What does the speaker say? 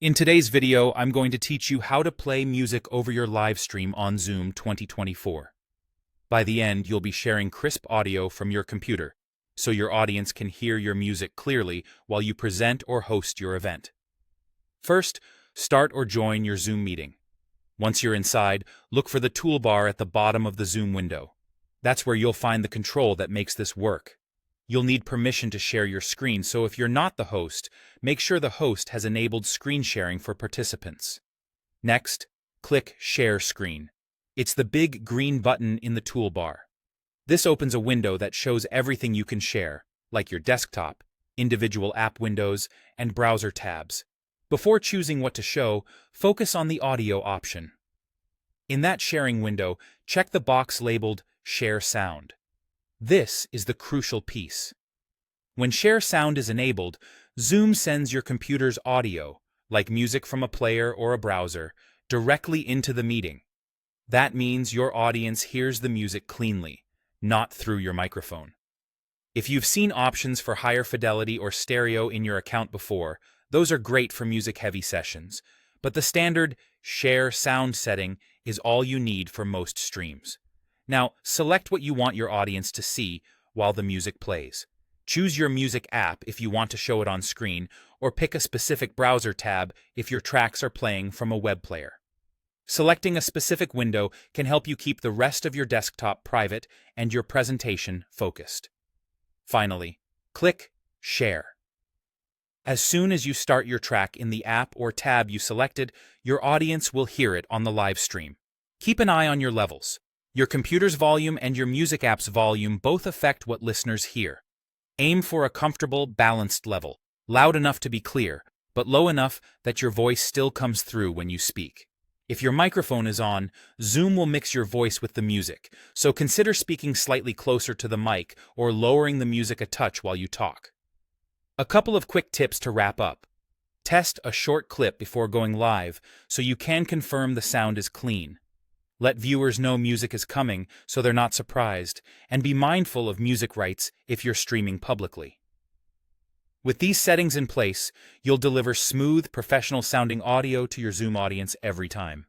In today's video, I'm going to teach you how to play music over your live stream on Zoom 2024. By the end, you'll be sharing crisp audio from your computer, so your audience can hear your music clearly while you present or host your event. First, start or join your Zoom meeting. Once you're inside, look for the toolbar at the bottom of the Zoom window. That's where you'll find the control that makes this work. You'll need permission to share your screen, so if you're not the host, make sure the host has enabled screen sharing for participants. Next, click Share Screen. It's the big green button in the toolbar. This opens a window that shows everything you can share, like your desktop, individual app windows, and browser tabs. Before choosing what to show, focus on the audio option. In that sharing window, check the box labeled Share Sound. This is the crucial piece. When Share Sound is enabled, Zoom sends your computer's audio, like music from a player or a browser, directly into the meeting. That means your audience hears the music cleanly, not through your microphone. If you've seen options for higher fidelity or stereo in your account before, those are great for music-heavy sessions, but the standard Share Sound setting is all you need for most streams. Now, select what you want your audience to see while the music plays. Choose your music app if you want to show it on screen, or pick a specific browser tab if your tracks are playing from a web player. Selecting a specific window can help you keep the rest of your desktop private and your presentation focused. Finally, click Share. As soon as you start your track in the app or tab you selected, your audience will hear it on the live stream. Keep an eye on your levels. Your computer's volume and your music app's volume both affect what listeners hear. Aim for a comfortable, balanced level, loud enough to be clear, but low enough that your voice still comes through when you speak. If your microphone is on, Zoom will mix your voice with the music, so consider speaking slightly closer to the mic or lowering the music a touch while you talk. A couple of quick tips to wrap up. Test a short clip before going live so you can confirm the sound is clean. Let viewers know music is coming so they're not surprised, and be mindful of music rights if you're streaming publicly. With these settings in place, you'll deliver smooth, professional-sounding audio to your Zoom audience every time.